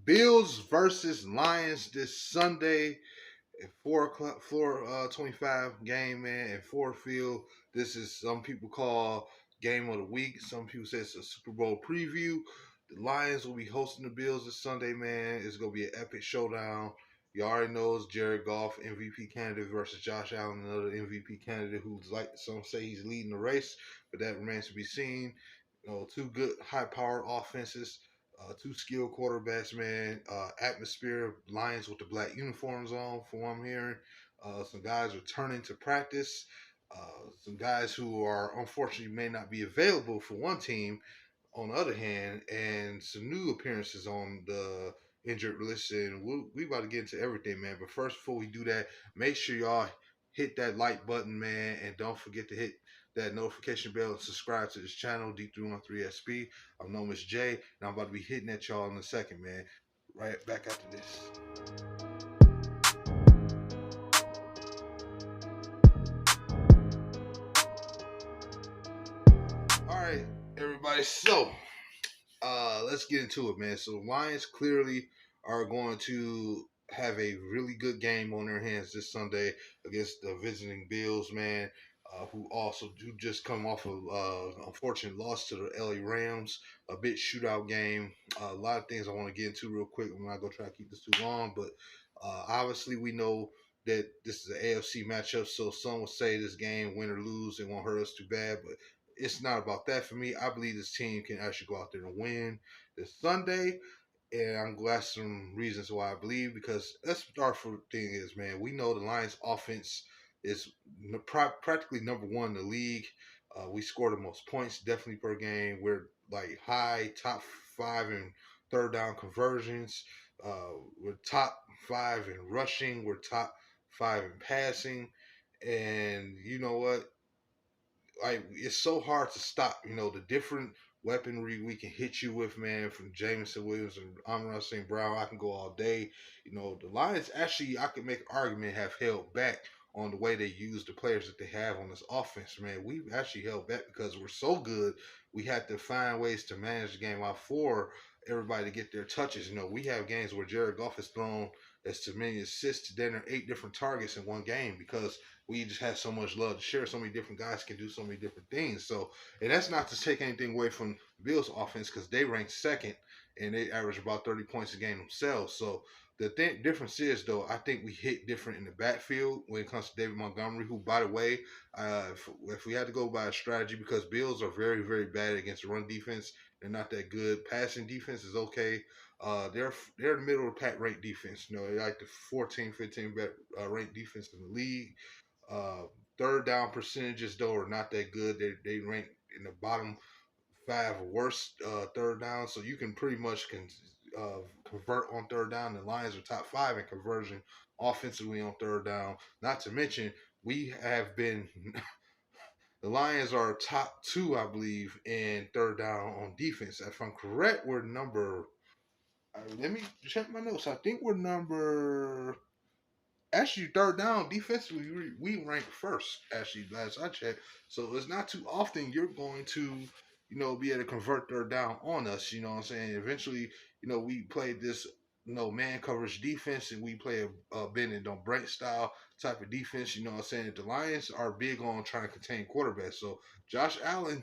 Bills versus Lions this Sunday at 4 o'clock, 4:25 game, man, at Ford Field. This is some people call game of the week. Some people say it's a Super Bowl preview. The Lions will be hosting the Bills this Sunday, man. It's gonna be an epic showdown. You already know it's Jared Goff, MVP candidate, versus Josh Allen, another MVP candidate who's like some say he's leading the race, but that remains to be seen. Two good high-powered offenses. Two skilled quarterbacks, man. Atmosphere, Lions with the black uniforms on, from what I'm hearing. Some guys returning to practice. Some guys who are unfortunately may not be available for one team, on the other hand, and some new appearances on the injured list. And we about to get into everything, man. But first, before we do that, make sure y'all hit that like button, man, and don't forget to hit that notification bell and subscribe to this channel, D313SP. I'm known as Jay, and I'm about to be hitting at y'all in a second, man. Right back after this. All right, everybody. So, let's get into it, man. So, Lions clearly are going to have a really good game on their hands this Sunday against the visiting Bills, man. Who just come off of unfortunate loss to the LA Rams, a bit shootout game. A lot of things I want to get into real quick. I'm not gonna try to keep this too long, but obviously we know that this is an AFC matchup, so some will say this game, win or lose, it won't hurt us too bad, but it's not about that for me. I believe this team can actually go out there and win this Sunday. And I'm glad some reasons why I believe, because let's start for the thing is, man, we know the Lions offense is practically number one in the league. We score the most points definitely per game. We're like high top five in third down conversions. We're top five in rushing. We're top five in passing. And you know what? Like, it's so hard to stop. The different weaponry we can hit you with, man, from Jameson Williams and Amon St. Brown. I can go all day. The Lions actually, I could make an argument, have held back on the way they use the players that they have on this offense, man. We've actually held back because we're so good. We had to find ways to manage the game out for everybody to get their touches. We have games where Jared Goff has thrown as many assists to dinner, 8 different targets in one game, because we just have so much love to share. So many different guys can do so many different things. So, and that's not to take anything away from the Bills' offense, because they rank second and they average about 30 points a game themselves. So the difference is, though, I think we hit different in the backfield when it comes to David Montgomery, who, by the way, if we had to go by a strategy, because Bills are very, very bad against the run defense, they're not that good. Passing defense is okay. They're the middle of the pack ranked defense. They're like the 14, 15 ranked defense in the league. Uh, Third down percentages, though, are not that good. They rank in the bottom five worst third down. So you can pretty much convert on third down. The Lions are top five in conversion offensively on third down. Not to mention, we have been the Lions are top two, I believe, in third down on defense. If I'm correct, we're number. Let me check my notes. I think we're number. Actually, third down defensively, we rank first. Actually, last I checked, so it's not too often you're going to, be able to convert third down on us. You know what I'm saying? Eventually, we played this, man coverage defense, and we play a bend and don't break style type of defense. You know what I'm saying? The Lions are big on trying to contain quarterbacks. So Josh Allen,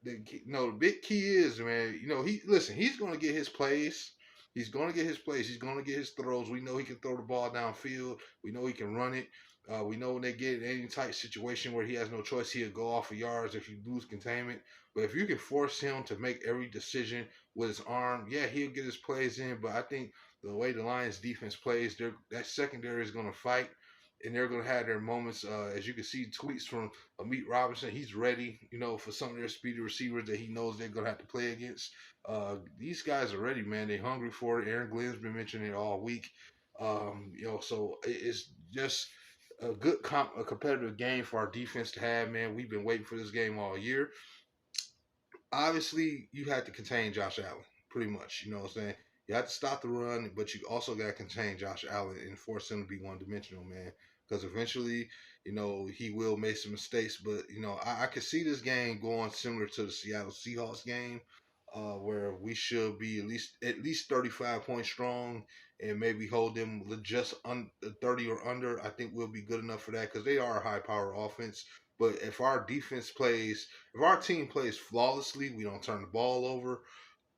the big key is, man, he's going to get his plays. He's going to get his plays. He's going to get his throws. We know he can throw the ball downfield. We know he can run it. We know when they get in any tight situation where he has no choice, he'll go off of yards if you lose containment. But if you can force him to make every decision with his arm, yeah, he'll get his plays in. But I think the way the Lions defense plays, that secondary is going to fight, and they're going to have their moments. As you can see, tweets from Amit Robinson, he's ready, for some of their speedy receivers that he knows they're going to have to play against. These guys are ready, man. They're hungry for it. Aaron Glenn's been mentioning it all week. So it's just a competitive game for our defense to have, man. We've been waiting for this game all year. Obviously, you had to contain Josh Allen, pretty much. You know what I'm saying? You have to stop the run, but you also got to contain Josh Allen and force him to be one-dimensional, man. Because eventually, he will make some mistakes. But, I could see this game going similar to the Seattle Seahawks game. where we should be at least 35 points strong and maybe hold them just 30 or under. I think we'll be good enough for that because they are a high power offense. But if our team plays flawlessly, we don't turn the ball over.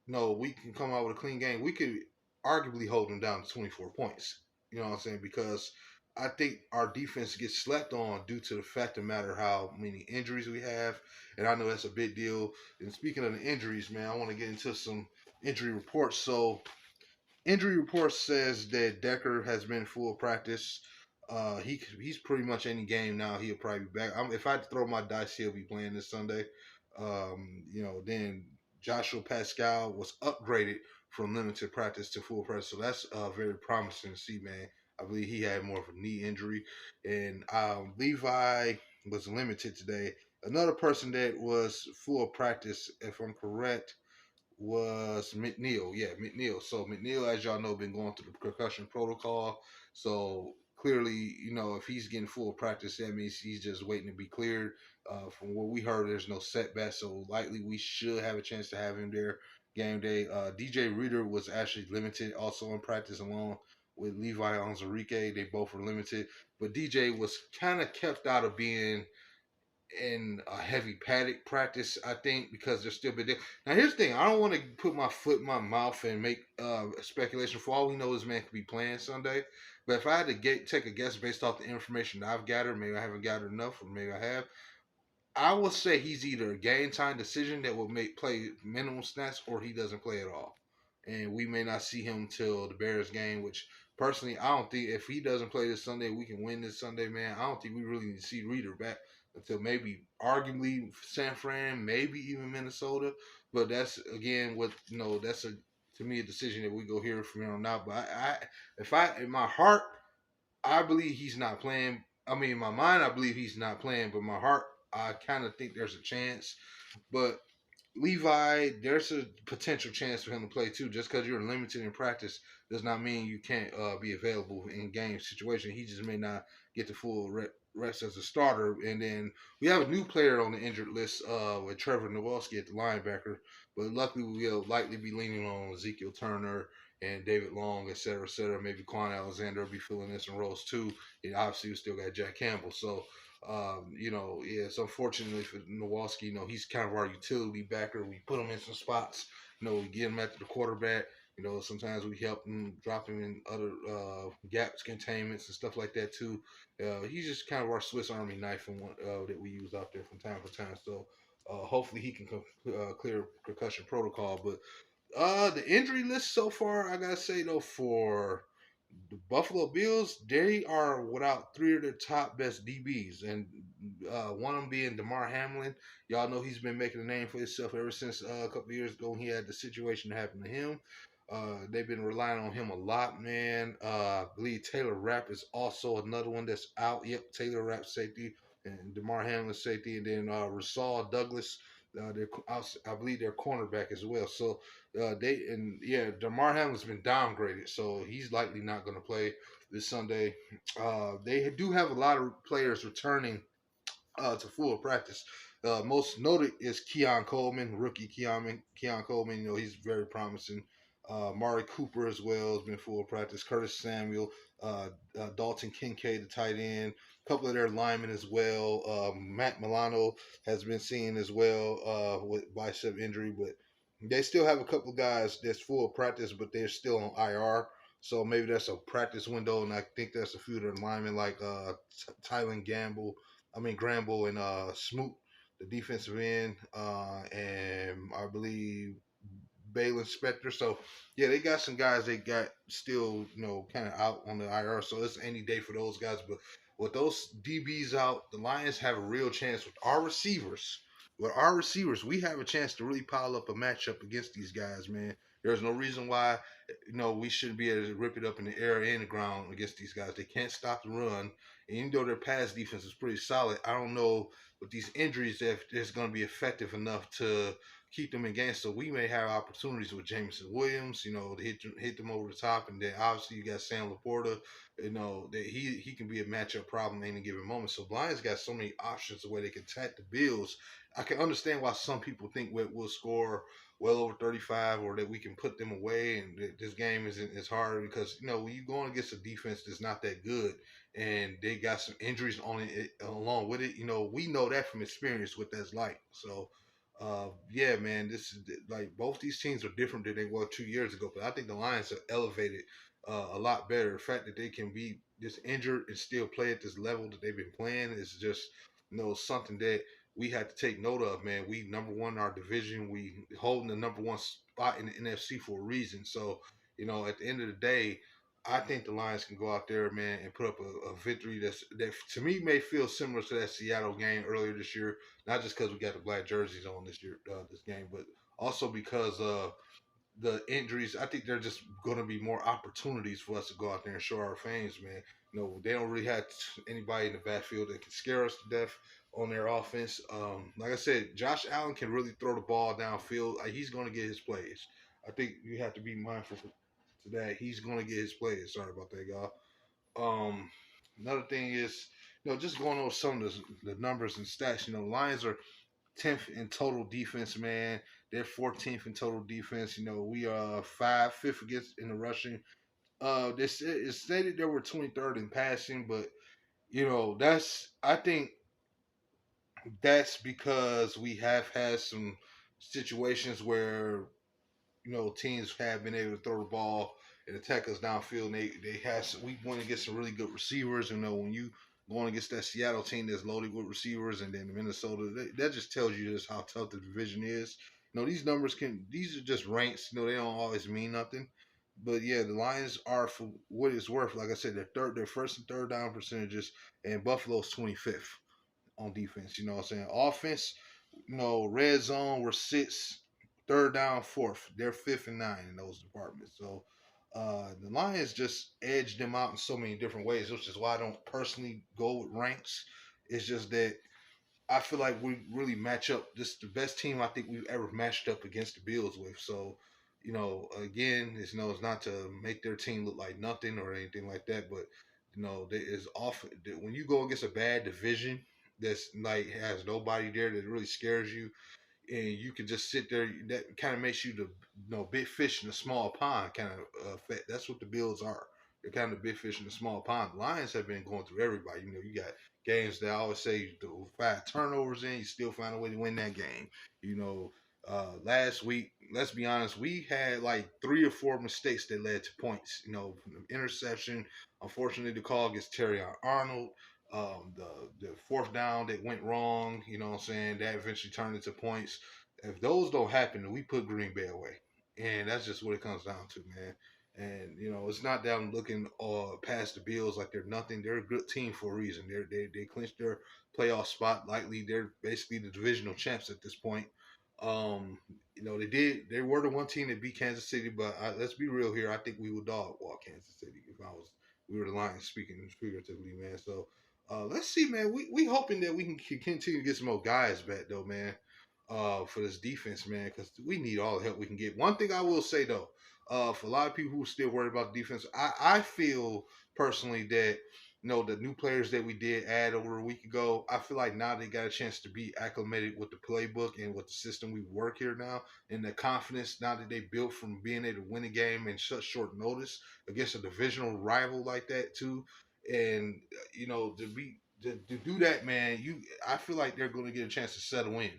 No, we can come out with a clean game. We could arguably hold them down to 24 points. You know what I'm saying? Because I think our defense gets slept on due to the fact of the matter how many injuries we have, and I know that's a big deal. And speaking of the injuries, man, I want to get into some injury reports. So injury report says that Decker has been full practice. He's pretty much any game now. He'll probably be back. If I had to throw my dice, he'll be playing this Sunday. Then Joshua Pascal was upgraded from limited practice to full practice, so that's very promising to see, man. I believe he had more of a knee injury, and Levi was limited today. Another person that was full practice, if I'm correct, was McNeil. Yeah, McNeil. So McNeil, as y'all know, been going through the concussion protocol. So clearly, if he's getting full practice, that means he's just waiting to be cleared. From what we heard, there's no setback, so likely we should have a chance to have him there game day. DJ Reader was actually limited, also in practice along with Levi Onzarike. They both were limited, but DJ was kind of kept out of being in a heavy paddock practice, I think, because they're still been there. Now, here's the thing: I don't want to put my foot in my mouth and make speculation. For all we know, this man could be playing Sunday. But if I had to take a guess based off the information that I've gathered, maybe I haven't gathered enough, or maybe I have. I will say he's either a game time decision that will make play minimum snaps, or he doesn't play at all. And we may not see him till the Bears game, which personally I don't think if he doesn't play this Sunday, we can win this Sunday, man. I don't think we really need to see Reader back until maybe arguably San Fran, maybe even Minnesota. But that's again what that's a to me a decision that we go here from here on out. But if I in my heart I believe he's not playing. I mean, in my mind, I believe he's not playing, but my heart, I kind of think there's a chance. But Levi, there's a potential chance for him to play too. Just because you're limited in practice does not mean you can't be available in game situation. He just may not get the full rest as a starter. And then we have a new player on the injured list with Trevor Nowalski at the linebacker. But luckily, we'll likely be leaning on Ezekiel Turner and David Long, et cetera, et cetera. Maybe Quan Alexander will be filling in some roles too. And obviously, we still got Jack Campbell. So yeah, it's unfortunately for Nowalski, he's kind of our utility backer. We put him in some spots, we get him after the quarterback. Sometimes we help him drop him in other gaps, containments, and stuff like that too. He's just kind of our Swiss Army knife and one that we use out there from time to time. So hopefully he can clear concussion protocol. But the injury list so far, I gotta say though, for the Buffalo Bills, they are without three of their top best DBs, and one of them being Damar Hamlin. Y'all know he's been making a name for himself ever since a couple of years ago when he had the situation happen to him. They've been relying on him a lot, man. I believe Taylor Rapp is also another one that's out. Yep, Taylor Rapp safety and Damar Hamlin safety, and then Rasal Douglas. I believe they're cornerback as well. So Damar Hamlin's been downgraded, so he's likely not going to play this Sunday. They do have a lot of players returning to full practice. Most noted is Keon Coleman, rookie Keon Coleman. He's very promising. Mari Cooper as well has been full practice. Curtis Samuel, Dalton Kincaid, the tight end. A couple of their linemen as well. Matt Milano has been seen as well with bicep injury, but they still have a couple of guys that's full practice, but they're still on IR. So maybe that's a practice window, and I think that's a few of their linemen like Tylen Gramble and Smoot, the defensive end, and I believe Balin Spector. So yeah, they got some guys they got still, kind of out on the IR. So it's any day for those guys. But with those DBs out, the Lions have a real chance with our receivers. With our receivers, we have a chance to really pile up a matchup against these guys, man. There's no reason why, we shouldn't be able to rip it up in the air and the ground against these guys. They can't stop the run. And even though their pass defense is pretty solid, I don't know with these injuries if it's going to be effective enough to keep them in games. So we may have opportunities with Jameson Williams, to hit them over the top, and then obviously you got Sam Laporta, that he can be a matchup problem in any given moment. So Lions got so many options the way they can attack the Bills. I can understand why some people think we'll score well over 35, or that we can put them away. And this game isn't as hard because when you going against a defense that's not that good and they got some injuries on it along with it. We know that from experience what that's like. So. Yeah, man, this is like both these teams are different than they were 2 years ago, but I think the Lions are elevated a lot better. The fact that they can be just injured and still play at this level that they've been playing is just something that we had to take note of, man. We number one in our division. We holding the number one spot in the NFC for a reason. So, at the end of the day, I think the Lions can go out there, man, and put up a victory that to me may feel similar to that Seattle game earlier this year. Not just because we got the black jerseys on this year, this game, but also because the injuries. I think they're just going to be more opportunities for us to go out there and show our fans, man. They don't really have anybody in the backfield that can scare us to death on their offense. Like I said, Josh Allen can really throw the ball downfield. He's going to get his plays. I think you have to be mindful to that. He's going to get his plays. Sorry about that, y'all. Another thing is, just going over some of the numbers and stats. Lions are 10th in total defense, man. They're 14th in total defense. We are fifth against in the rushing. It's stated they were 23rd in passing, but I think that's because we have had some situations where teams have been able to throw the ball and attack us downfield. And we want to get some really good receivers. When you going against that Seattle team that's loaded with receivers, and then the Minnesota, that just tells you just how tough the division is. These are just ranks. They don't always mean nothing. But yeah, the Lions are, for what it's worth, like I said, they're first and third down percentages, and Buffalo's 25th on defense. You know what I'm saying? Offense, red zone, we're sixth, third down, fourth. They're fifth and nine in those departments. So the Lions just edged them out in so many different ways, which is why I don't personally go with ranks. It's just that I feel like we really match up. This is the best team I think we've ever matched up against the Bills with. So, again, it's not to make their team look like nothing or anything like that, but there is often when you go against a bad division that's like has nobody there that really scares you, and you can just sit there. That kind of makes you the big fish in a small pond kind of effect. That's what the Bills are. They're kind of big fish in a small pond. The Lions have been going through everybody. You got games that I always say you throw 5 turnovers in, you still find a way to win that game. Last week, let's be honest, we had like 3 or 4 mistakes that led to points. Interception. Unfortunately, the call gets Terry Arnold. The fourth down that went wrong, what I'm saying, that eventually turned into points. If those don't happen, we put Green Bay away, and that's just what it comes down to, man. And it's not that I'm looking past the Bills like they're nothing. They're a good team for a reason. They clinched their playoff spot lightly. They're basically the divisional champs at this point. Um, they were the one team that beat Kansas City, but let's be real here. I think we would dog walk Kansas City if I was we were the Lions speaking figuratively, man. So let's see, man. We hoping that we can continue to get some more guys back, though, man. For this defense, man, because we need all the help we can get. One thing I will say though, for a lot of people who are still worried about defense, I feel personally that the new players that we did add over a week ago, I feel like now they got a chance to be acclimated with the playbook and with the system we work here now, and the confidence now that they built from being able to win a game in such short notice against a divisional rival like that too, and to do that, man, I feel like they're going to get a chance to settle in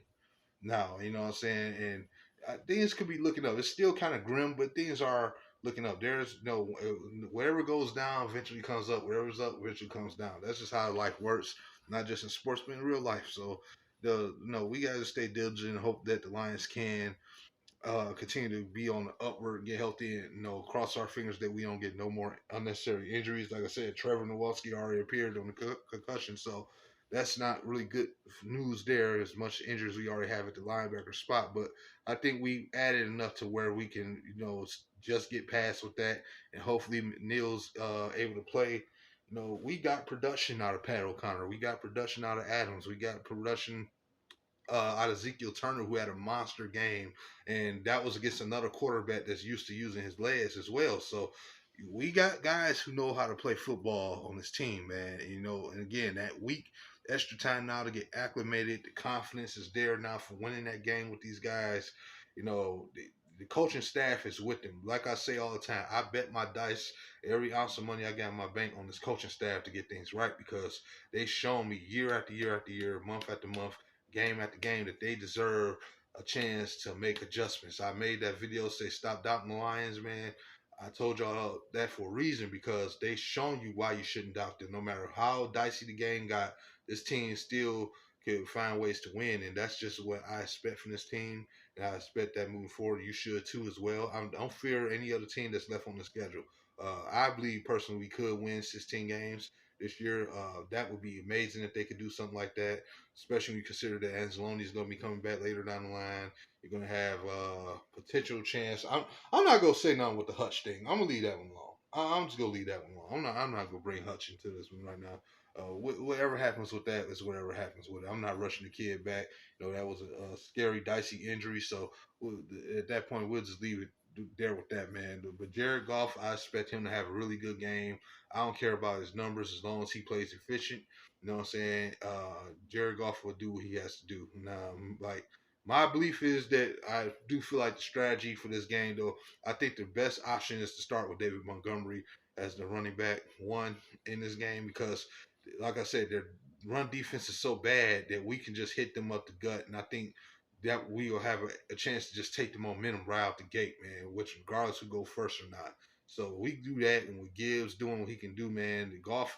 now. You know what I'm saying? And things could be looking up. It's still kind of grim, but things are looking up. There's whatever goes down eventually comes up. Whatever's up eventually comes down. That's just how life works, not just in sports, but in real life. So we got to stay diligent and hope that the Lions can continue to be on the upward, get healthy, and cross our fingers that we don't get no more unnecessary injuries. Like I said, Trevor Nowalski already appeared on the concussion, so that's not really good news there. As much injuries we already have at the linebacker spot, but I think we added enough to where we can just get past with that, and hopefully Neil's able to play. We got production out of Pat O'Connor. We got production out of Adams. We got production out of Ezekiel Turner, who had a monster game, and that was against another quarterback that's used to using his legs as well. So we got guys who know how to play football on this team, man. And again, that week, extra time now to get acclimated. The confidence is there now for winning that game with these guys. you know, the coaching staff is with them. Like I say all the time, I bet my dice every ounce of money I got in my bank on this coaching staff to get things right because they shown me year after year after year, month after month, game after game that they deserve a chance to make adjustments. I made that video say stop doubting the Lions, man. I told y'all that for a reason because they shown you why you shouldn't doubt them. No matter how dicey the game got, this team still could find ways to win, and that's just what I expect from this team. And I expect that moving forward, you should too as well. I don't fear any other team that's left on the schedule. I believe personally we could win 16 games this year. That would be amazing if they could do something like that, especially when you consider that Anzalone is going to be coming back later down the line. You're going to have potential chance. I'm not going to say nothing with the Hutch thing. I'm going to leave that one alone. I'm just going to leave that one alone. I'm not going to bring Hutch into this one right now. Whatever happens with that is whatever happens with it. I'm not rushing the kid back. You know, that was a scary, dicey injury. So at that point, we'll just leave it there with that, man. But Jared Goff, I expect him to have a really good game. I don't care about his numbers as long as he plays efficient. You know what I'm saying? Jared Goff will do what he has to do. Now, like, my belief is that I do feel like the strategy for this game, though, I think the best option is to start with David Montgomery as the running back one in this game because like I said, their run defense is so bad that we can just hit them up the gut, and I think that we will have a chance to just take the momentum right out the gate, man. Which regardless who go first or not. So we do that, and with Gibbs doing what he can do, man, the Goff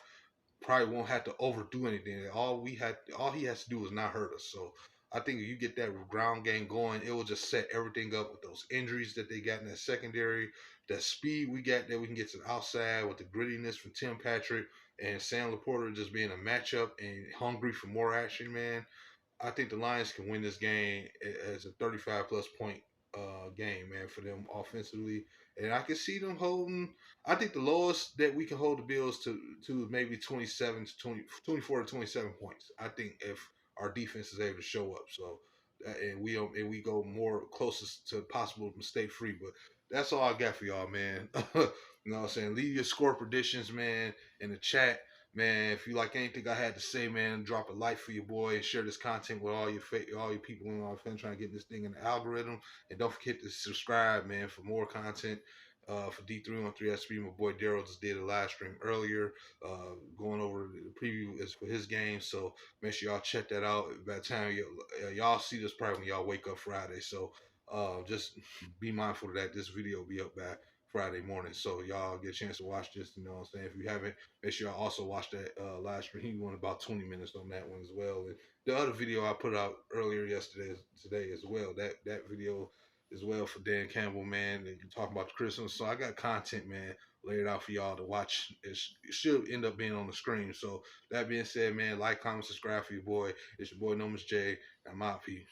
probably won't have to overdo anything. All he has to do is not hurt us. So I think if you get that ground game going, it will just set everything up with those injuries that they got in that secondary, that speed we got that we can get to the outside with the grittiness from Tim Patrick and Sam Laporta just being a matchup and hungry for more action, man. I think the Lions can win this game as a 35 plus point game, man, for them offensively. And I can see them holding. I think the lowest that we can hold the Bills to maybe 27 to 20, 24 to 27 points. I think if our defense is able to show up. So and we go more closest to possible mistake free. But that's all I got for y'all, man. You know what I'm saying? Leave your score predictions, man, in the chat. Man, if you like anything I had to say, man, drop a like for your boy and share this content with all your people in our fan trying to get this thing in the algorithm. And don't forget to subscribe, man, for more content. For D313SP, my boy Daryl just did a live stream earlier, going over the preview is for his game. So make sure y'all check that out. By the time y'all see this, probably when y'all wake up Friday. So just be mindful of that. This video will be up by Friday morning. So y'all get a chance to watch this. You know what I'm saying? If you haven't, make sure y'all also watch that live stream. He went about 20 minutes on that one as well. And the other video I put out earlier today as well. That video as well for Dan Campbell, man. And you talking about the Christmas. So I got content, man, laid out for y'all to watch. It should end up being on the screen. So that being said, man, like, comment, subscribe for your boy. It's your boy Nomus J. I'm out. Peace.